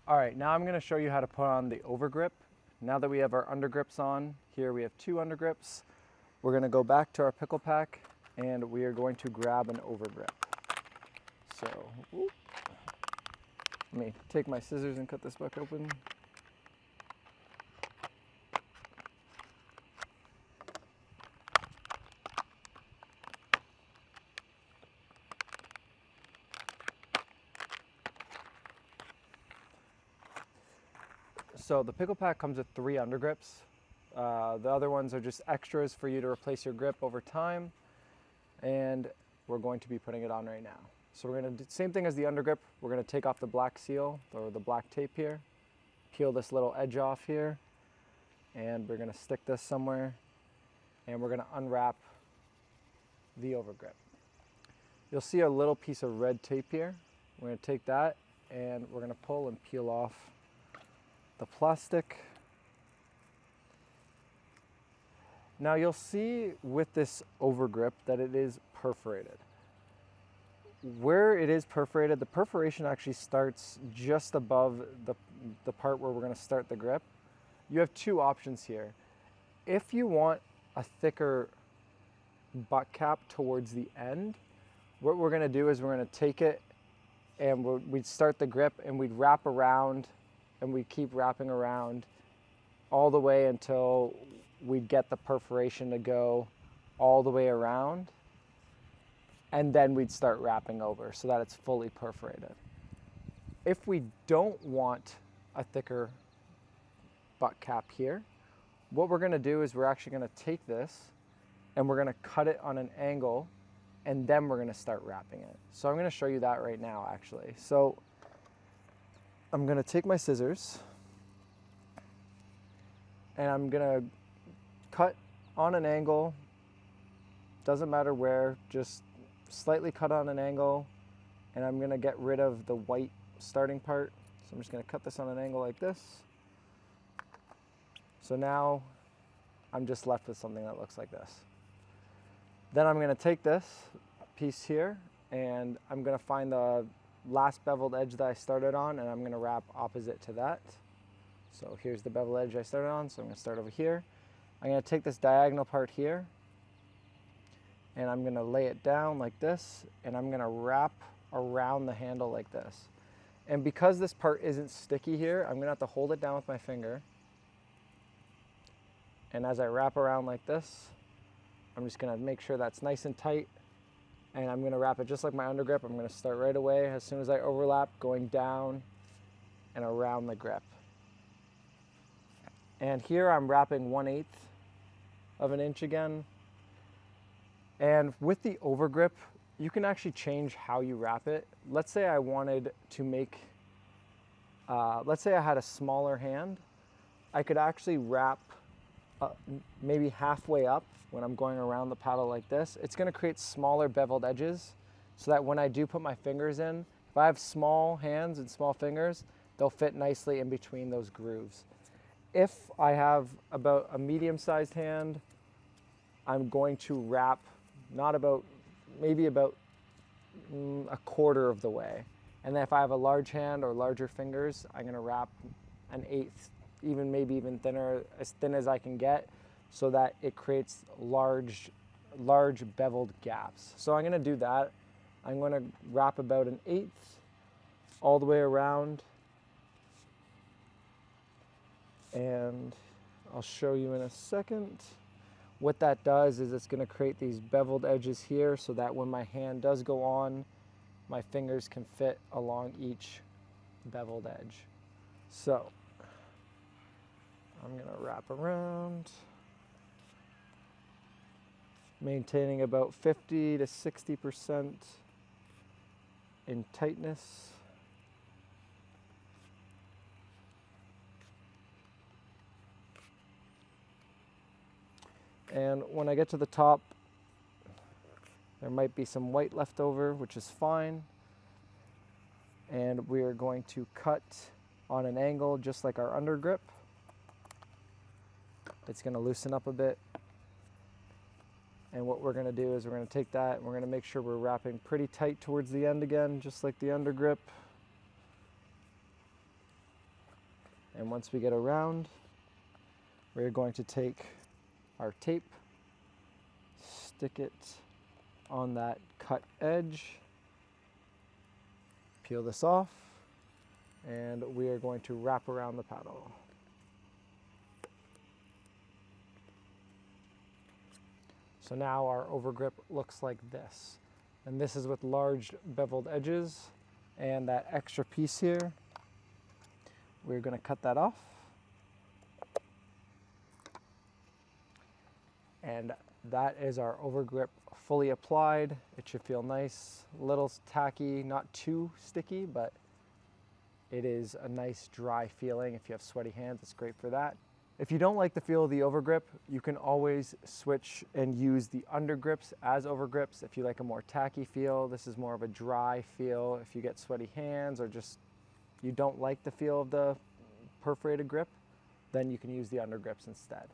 All right, now I'm going to show you how to put on the overgrip. Now that we have our undergrips on, here we have two undergrips. We're going to go back to our pickle pack and we are going to grab an overgrip. So, whoop. Let me take my scissors and cut this back open. So the pickle pack comes with 3 undergrips. The other ones are just extras for you to replace your grip over time. And we're going to be putting it on right now. So we're going to do the same thing as the undergrip. We're going to take off the black seal or the black tape here, peel this little edge off here, and we're going to stick this somewhere, and we're going to unwrap the overgrip. You'll see a little piece of red tape here. We're going to take that and we're going to pull and peel off the plastic. Now you'll see with this overgrip that it is perforated. Where it is perforated, the perforation actually starts just above the part where we're going to start the grip. You have 2 options here. If you want a thicker butt cap towards the end, what we're going to do is we're going to take it and we'd start the grip and we'd wrap around and we keep wrapping around all the way until we get the perforation to go all the way around, and then we'd start wrapping over so that it's fully perforated. If we don't want a thicker butt cap here, what we're going to do is we're actually going to take this and we're going to cut it on an angle, and then we're going to start wrapping it. So I'm going to show you that right now actually. So I'm going to take my scissors and I'm going to cut on an angle, doesn't matter where, just slightly cut on an angle, and I'm going to get rid of the white starting part. So I'm just going to cut this on an angle like this. So now I'm just left with something that looks like this. Then I'm going to take this piece here and I'm going to find the last beveled edge that I started on, and I'm going to wrap opposite to that. So here's the beveled edge I started on, so I'm going to start over here. I'm going to take this diagonal part here and I'm going to lay it down like this, and I'm going to wrap around the handle like this. And because this part isn't sticky here, I'm going to have to hold it down with my finger. And as I wrap around like this, I'm just going to make sure that's nice and tight. And I'm going to wrap it just like my undergrip. I'm going to start right away as soon as I overlap, going down and around the grip. And here I'm wrapping 1/8 of an inch again. And with the overgrip, you can actually change how you wrap it. Let's say I wanted to make, let's say I had a smaller hand. I could actually wrap maybe halfway up when I'm going around the paddle like this. It's going to create smaller beveled edges so that when I do put my fingers in, if I have small hands and small fingers, they'll fit nicely in between those grooves. If I have about a medium-sized hand, I'm going to wrap maybe about a quarter of the way. And then if I have a large hand or larger fingers, I'm going to wrap 1/8, maybe even thinner, as thin as I can get, so that it creates large beveled gaps. So I'm going to do that. I'm going to wrap about 1/8 all the way around, and I'll show you in a second. What that does is it's going to create these beveled edges here so that when my hand does go on, my fingers can fit along each beveled edge. So I'm going to wrap around, maintaining about 50 to 60% in tightness. And when I get to the top, there might be some white left over, which is fine. And we are going to cut on an angle just like our undergrip. It's going to loosen up a bit. And what we're going to do is we're going to take that and we're going to make sure we're wrapping pretty tight towards the end again, just like the undergrip. And once we get around, we're going to take our tape, stick it on that cut edge, peel this off, and we are going to wrap around the paddle. So now our overgrip looks like this. And this is with large beveled edges, and that extra piece here, we're going to cut that off. And that is our overgrip fully applied. It should feel nice, a little tacky, not too sticky, but it is a nice dry feeling. If you have sweaty hands, it's great for that. If you don't like the feel of the overgrip, you can always switch and use the undergrips as overgrips. If you like a more tacky feel, this is more of a dry feel. If you get sweaty hands or just you don't like the feel of the perforated grip, then you can use the undergrips instead.